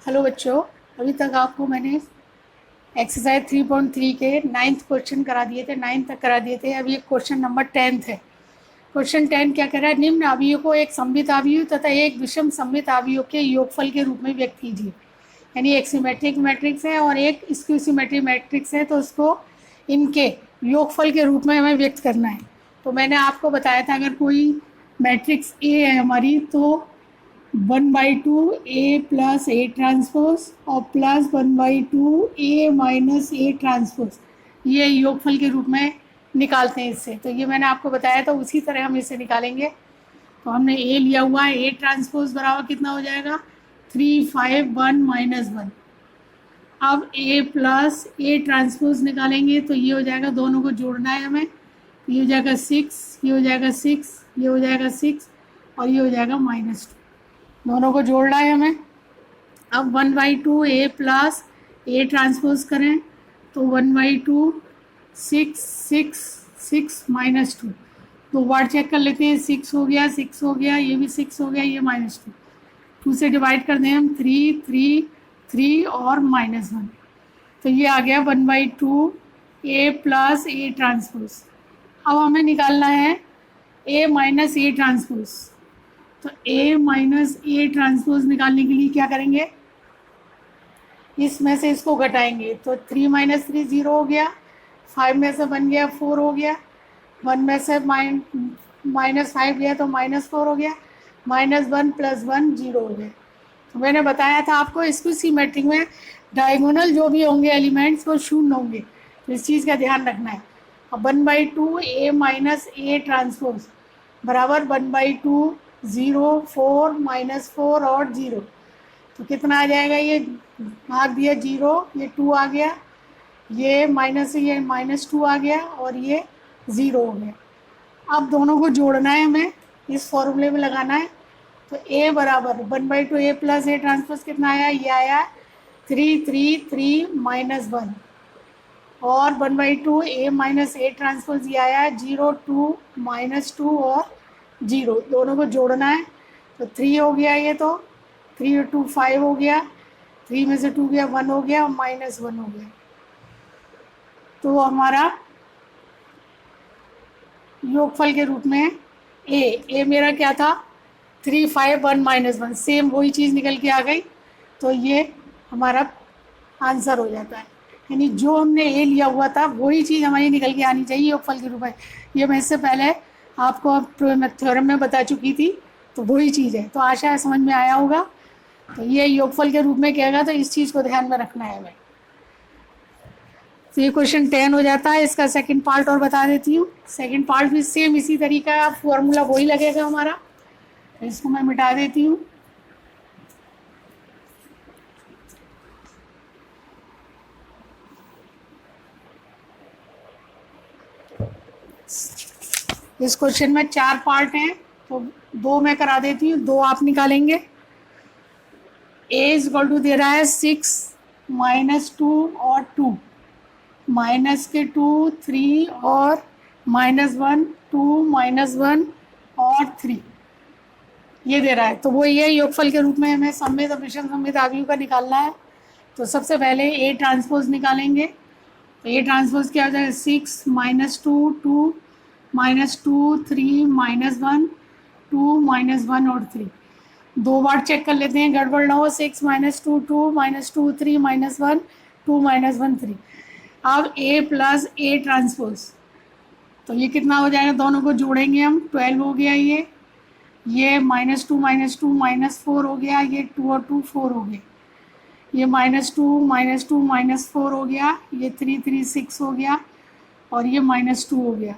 Hello बच्चों, अभी तक आपको मैंने एक्सरसाइज 3.3 के 9th क्वेश्चन करा दिए थे, 9 तक करा दिए थे। अभी एक क्वेश्चन नंबर 10 है। क्वेश्चन 10 क्या कह रहा है? निम्न अवयव को एक सममित अवयव तथा एक विषम सममित अवयव के योगफल के रूप में व्यक्त कीजिए। यानी एक सिमेट्रिक मैट्रिक्स है और एक स्क्यू सिमेट्रिक मैट्रिक्स है, तो उसको इनके योगफल के रूप में हमें व्यक्त करना है। तो मैंने आपको बताया था, अगर कोई मैट्रिक्स ए है हमारी, तो 1/2 ए प्लस ए ट्रांसपोज और plus 1/2 A minus A transpose, ये योगफल के रूप में निकालते हैं इससे। तो ये मैंने आपको बताया था, उसी तरह हम इसे निकालेंगे। तो हमने ए लिया हुआ है, ए ट्रांसपोज बराबर कितना हो जाएगा? 3 5 1 -1। अब ए प्लस ए ट्रांसपोज निकालेंगे तो ये हो जाएगा, दोनों को जोड़ना है हमें। ये हो जाएगा 6, ये हो जाएगा 6, ये हो जाएगा 6 और ये हो जाएगा -2। दोनों को जोड़ना है हमें। अब 1/2 ए प्लस ए ट्रांसपोज करें तो 1/2 6 6 6 -2। तो वर्ड चेक कर लेते हैं। 6 हो गया, 6 हो गया, ये भी 6 हो गया, ये -2। 2 से डिवाइड कर दें हम, 3 3 3 और -1। तो ये आ गया 1/2 ए प्लस ए ट्रांसपोज। अब हमें निकालना है ए माइनस ए ट्रांसपोज। तो ए माइनस ए ट्रांसपोज निकालने के लिए क्या करेंगे? इसमें से इसको घटाएंगे। तो 3 - 3 0 हो गया, 5 में से बन गया 4 हो गया, 1 में से -5 गया तो -4 हो गया, -1 + 1 0 हो गया। तो मैंने बताया था आपको, इसको सिमेट्रिक में डायगोनल जो भी होंगे एलिमेंट्स वो शून्य होंगे, तो इस चीज़ का ध्यान रखना है। अब 1/2 ए माइनस ए ट्रांसपोज बराबर 1/2 0 4 -4 और 0। तो कितना आ जाएगा? ये भाग दिया 0, ये 2 आ गया, ये माइनस से ये -2 आ गया और ये 0 हो गया। अब दोनों को जोड़ना है हमें, इस फॉर्मूले में लगाना है। तो a बराबर 1/2 ए प्लस ए ट्रांसपोज कितना आया? ये आया 3 3 3 -1 और 1/2 ए माइनस ए ट्रांसपोज ये आया 0 2 -2 और 0। दोनों को जोड़ना है। तो 3 हो गया, ये तो 3 2 5 हो गया, 3 में से 2 गया 1 हो गया और -1 हो गया। तो हमारा योगफल के रूप में ए मेरा क्या था? 3 5 1 -1, सेम वही चीज़ निकल के आ गई। तो ये हमारा आंसर हो जाता है। यानी जो हमने ए लिया हुआ था वही चीज़ हमारी निकल के आनी चाहिए योगफल के रूप में। ये मैं इससे पहले आपको थ्योरम में बता चुकी थी, तो वही चीज़ है। तो आशा है समझ में आया होगा। तो ये योगफल के रूप में कहेगा, तो इस चीज़ को ध्यान में रखना है हमें। तो ये क्वेश्चन 10 हो जाता है। इसका सेकंड पार्ट और बता देती हूँ। सेकंड पार्ट भी सेम इसी तरीका है, फॉर्मूला वही लगेगा हमारा। तो इसको मैं मिटा देती हूँ। इस क्वेश्चन में 4 पार्ट हैं, तो 2 मैं करा देती हूँ, 2 आप निकालेंगे। a = दे रहा है 6 -2 और 2, माइनस के 2 3 और -1 2 -1 और 3 ये दे रहा है। तो वो ये योगफल के रूप में हमें सममित और विषम सममित अवयव का निकालना है। तो सबसे पहले ए ट्रांसपोज निकालेंगे। तो ए ट्रांसपोज क्या हो जाएगा? 6 -2 2 -2 3 -1 2 -1 और 3। 2 बार चेक कर लेते हैं, गड़बड़ ना हो। 6 -2 2 -2 3 -1 2 -1 3। अब ए प्लस ए ट्रांसपोज, तो ये कितना हो जाएगा? दोनों को जोड़ेंगे हम, 12 हो गया, ये -2 -2 -4 हो गया, ये 2 और 2 4 हो गया, ये -2 -2 -4 हो गया, ये 3 3 6 हो गया और ये -2 हो गया,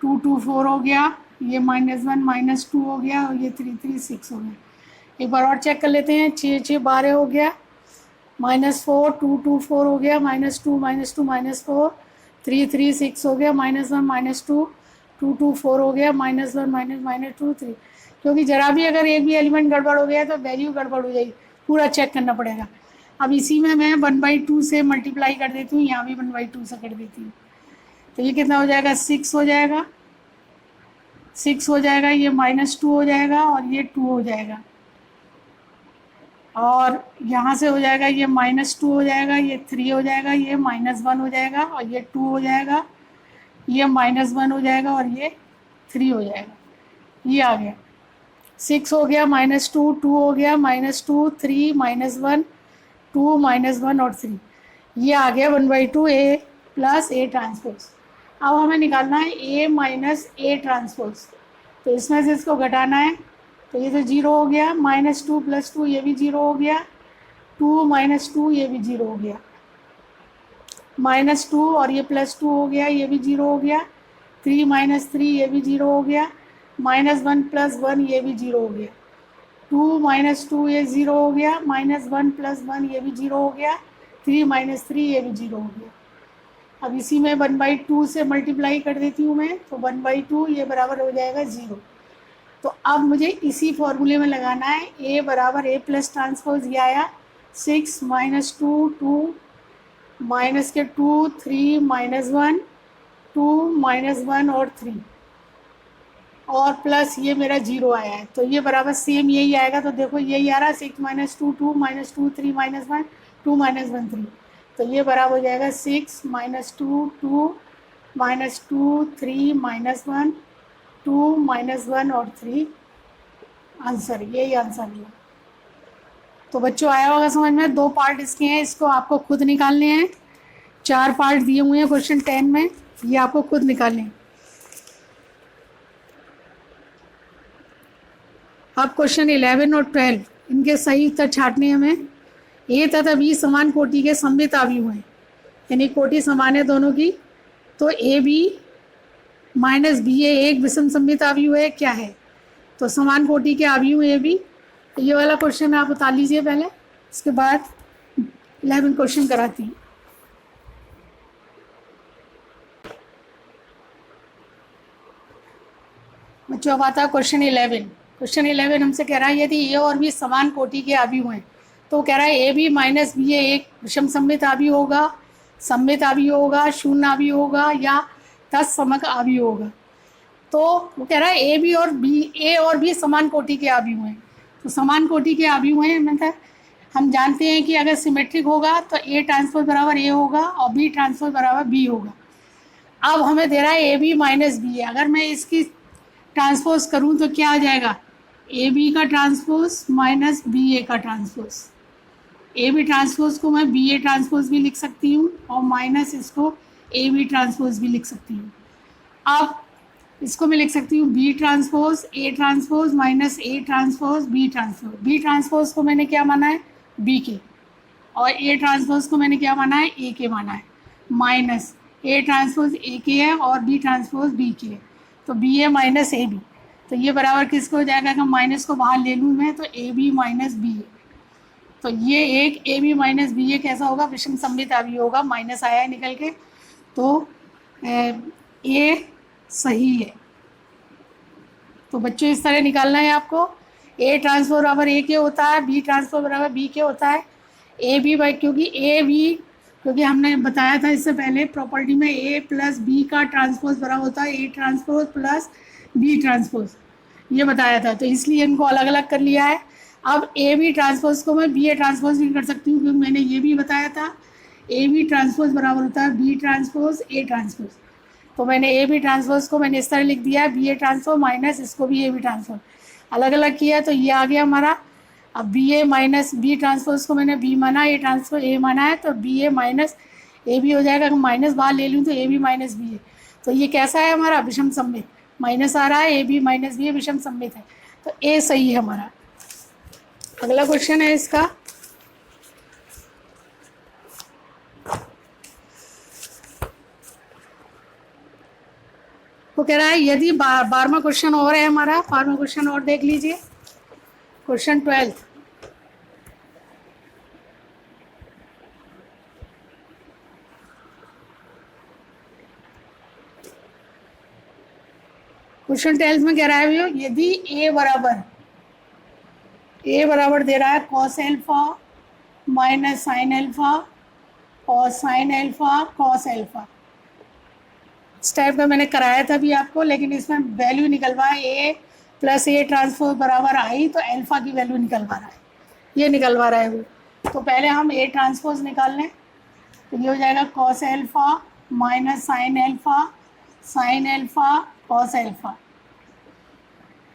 2 2 4 हो गया, ये -1 -2 हो गया और ये 3 3 6 हो गया। एक बार और चेक कर लेते हैं। 6 6 12 हो गया, -4 2 2 4 हो गया, -2 -2 -4 3 3 6 हो गया, -1 -2 2 2 4 हो गया, -1 -2 3। क्योंकि जरा भी अगर एक भी एलिमेंट गड़बड़ हो गया तो वैल्यू गड़बड़ हो जाएगी, पूरा चेक करना पड़ेगा। अब इसी में मैं 1/2 से मल्टीप्लाई कर देती हूँ, यहाँ भी 1/2 से कर देती हूँ। तो ये कितना हो जाएगा? 6 हो जाएगा, 6 हो जाएगा, ये -2 हो जाएगा और ये 2 हो जाएगा। और यहाँ से हो जाएगा ये -2 हो जाएगा, ये 3 हो जाएगा, ये -1 हो जाएगा और ये 2 हो जाएगा, ये -1 हो जाएगा और ये 3 हो जाएगा। ये आ गया 6 हो गया, -2, 2 हो गया, -2, 3, -1, 2, -1 और 3। ये आ गया 1/2 A प्लस A ट्रांसपोज। अब हमें निकालना है A माइनस A ट्रांसपोज, तो इसमें से इसको घटाना है, तो ये तो 0 हो गया, -2 + 2 ये भी 0 हो गया, 2 - 2 ये भी 0 हो गया, -2 और ये +2 हो गया, ये भी 0 हो गया, 3 - 3 ये भी 0 हो गया, -1 + 1 ये भी 0 हो गया, 2 - 2 ये 0 हो गया, -1 + 1 ये भी 0 हो गया, 3 - 3 ये भी 0 हो गया। अब इसी में 1/2 से मल्टीप्लाई कर देती हूँ मैं, तो 1/2 ये बराबर हो जाएगा 0। तो अब मुझे इसी फॉर्मूले में लगाना है, A बराबर A प्लस ट्रांसपोज, ये आया 6 - 2 2 -2 3 -1 2 -1 और 3 और प्लस ये मेरा 0 आया है, तो ये बराबर सेम यही आएगा। तो देखो यही आ रहा है 6 - 2 2 -2 3 -1 2 -1 3, तो ये बराबर हो जाएगा 6 - 2 2 -2 3 -1 2 -1 और 3। आंसर यही आंसर है। तो बच्चों आया होगा समझ में, 2 पार्ट इसके हैं, इसको आपको खुद निकालने हैं। 4 पार्ट दिए हुए हैं क्वेश्चन 10 में, ये आपको खुद निकालने हैं। अब क्वेश्चन 11 और 12 इनके सही उत्तर छाटने हमें। ए तथा बी समान कोटि के सममित अवयव हैं, यानी कोटि समान है दोनों की, तो ए बी माइनस बी ए एक विषम सममित अवयव है, क्या है? तो समान कोटि के अवयव ए बी। तो ये वाला क्वेश्चन आप बता लीजिए पहले, इसके बाद 11 क्वेश्चन कराती हूँ। बच्चों अब आता है क्वेश्चन 11। क्वेश्चन 11 हमसे कह रहा है यदि ए और बी समान कोटि के अवयव हैं, तो कह रहा है ए बी माइनस बी ए एक विषम सममित अवयव होगा, सममित अवयव होगा, शून्य अवयव होगा या तत्समक अवयव होगा। तो वो कह रहा है ए और बी समान कोटि के अवयव हैं। तो समान कोटि के अवयव हैं मतलब हम जानते हैं कि अगर सिमेट्रिक होगा तो ए ट्रांसपोज बराबर ए होगा और बी ट्रांसपोज बराबर बी होगा। अब हमें दे रहा है ए बी माइनस बी ए, अगर मैं इसकी ट्रांसपोज करूं तो क्या आ जाएगा, ए बी का ट्रांसपोज माइनस बी ए का ट्रांसपोज। ए बी ट्रांसपोज को मैं बी ए ट्रांसपोज भी लिख सकती हूँ और माइनस इसको ए बी ट्रांसपोज भी लिख सकती हूँ। अब इसको मैं लिख सकती हूँ B transpose A transpose minus A transpose B transpose. B transpose को मैंने क्या माना है, बी के, और ए ट्रांसपोज को मैंने क्या माना है, ए के माना है, माइनस ए ट्रांसपोज ए के है और बी ट्रांसपोज बी के है, तो B A minus A B. तो ये बराबर किसको हो जाएगा, अगर माइनस को बाहर ले लूँ मैं तो A B minus B A. तो ये एक ए बी माइनस बी ए कैसा होगा, विषम सममित अवयव होगा, माइनस आया है निकल के, तो ए सही है। तो बच्चों इस तरह निकालना है आपको, ए ट्रांसपोज बराबर ए के होता है, बी ट्रांसपोज बराबर बी के होता है, ए बी बाई क्योंकि हमने बताया था इससे पहले प्रॉपर्टी में ए प्लस बी का ट्रांसपोज बराबर होता है A transpose plus B transpose, ये बताया था, तो इसलिए इनको अलग अलग कर लिया है। अब ए बी ट्रांसपोज को मैं बी ए ट्रांसपोज भी कर सकती हूँ, क्योंकि मैंने ये भी बताया था ए बी ट्रांसपोज बराबर होता है बी ट्रांसपोज ए ट्रांसपोज। तो मैंने ए बी ट्रांसपोज को मैंने इस तरह लिख दिया है बी ए ट्रांसपोज माइनस इसको भी ए बी ट्रांसपोज, अलग अलग किया तो ये आ गया हमारा। अब B A minus B transpose को मैंने बी माना, ए ट्रांसपोज ए माना है, तो B A minus A B हो जाएगा। अगर माइनस बाहर ले लूँ तो A B minus B A, तो ये कैसा है हमारा, विषम सममित, माइनस आ रहा है, ए बी माइनस बी ए विषम सममित है, तो ए सही है हमारा। अगला क्वेश्चन है इसका, वो कह रहा है यदि 12वां क्वेश्चन और है हमारा, 12वां क्वेश्चन और देख लीजिए, क्वेश्चन 12। क्वेश्चन 12 में कह रहा है भैया यदि ए बराबर दे रहा है cos alpha minus sine alpha और साइन एल्फा कॉस एल्फा, इस टाइप का मैंने कराया था भी आपको, लेकिन इसमें वैल्यू निकलवा ए प्लस ए ट्रांसपोज बराबर आई, तो एल्फा की वैल्यू निकलवा रहा है। ये निकलवा रहा है वो। तो पहले हम ए ट्रांसपोज निकाल लें, तो ये हो जाएगा cos alpha minus sine alpha cos alpha,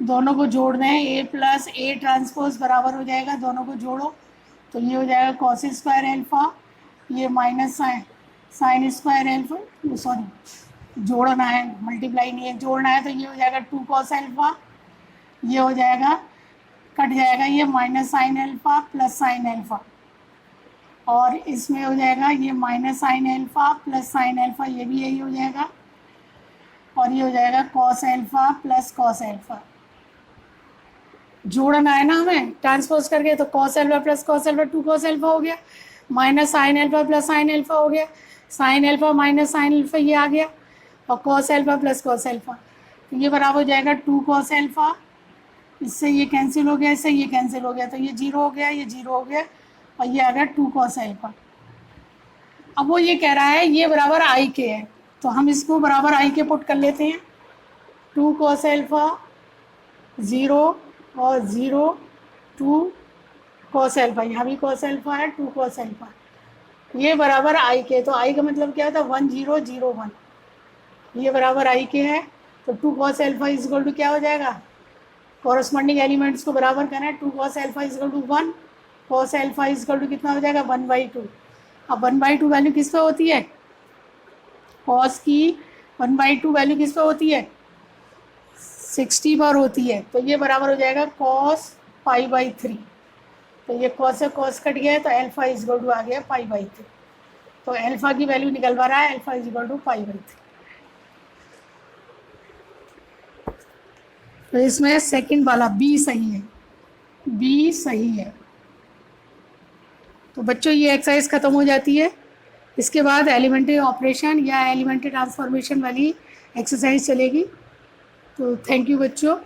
दोनों को जोड़ दें, ए प्लस ए ट्रांसपोज बराबर हो जाएगा, दोनों को जोड़ो तो ये हो जाएगा कॉस स्क्वायर एल्फा, ये minus sine square alpha, sorry जोड़ना है, मल्टीप्लाई नहीं है, जोड़ना है, तो ये हो जाएगा 2 कॉस एल्फा, ये हो जाएगा कट जाएगा ये minus sine alpha plus sine alpha, और इसमें हो जाएगा ये minus sine alpha plus sine alpha, ये भी यही हो जाएगा, और ये हो जाएगा cos alpha plus cos alpha. जोड़ना है ना हमें ट्रांसपोज करके, तो cos alpha plus cos alpha 2 cos alpha हो गया, minus sine alpha plus sine alpha हो गया, sine alpha minus sine alpha ये आ गया, और cos alpha plus cos alpha, तो ये बराबर हो जाएगा 2 कॉस एल्फा, इससे ये कैंसिल हो गया, इससे ये कैंसिल हो गया, तो ये 0 हो गया, ये 0 हो गया, और ये आ गया 2 कॉस एल्फा। अब वो ये कह रहा है ये बराबर आई के है, तो हम इसको बराबर आई के पुट कर लेते हैं, 2 कॉस एल्फा 0 और 0 2 कॉस एल्फा, यहाँ भी कॉस एल्फा है 2 कॉस एल्फा, ये बराबर आई के, तो आई का मतलब क्या होता है 1 0 0 1, ये बराबर आई के है, तो 2 cos alpha is equal to क्या हो जाएगा, कॉरस्पॉन्डिंग एलिमेंट्स को बराबर करना है, 2 cos alpha is equal to 1, cos alpha is equal to कितना हो जाएगा 1/2। अब 1/2 वैल्यू किस पे होती है, कॉस की 1/2 वैल्यू किस पे होती है 60 पर होती है, तो ये बराबर हो जाएगा कॉस π/3, तो ये कॉस से कॉस कट गया है, तो एल्फा इज इक्वल टू आ गया π/3, तो एल्फा की वैल्यू निकलवा रहा है, एल्फा इज इक्वल टू π/3। तो इसमें सेकंड वाला बी सही है, बी सही है। तो बच्चों ये एक्सरसाइज ख़त्म हो जाती है, इसके बाद एलिमेंट्री ऑपरेशन या एलिमेंट्री ट्रांसफॉर्मेशन वाली एक्सरसाइज चलेगी। तो थैंक यू बच्चों।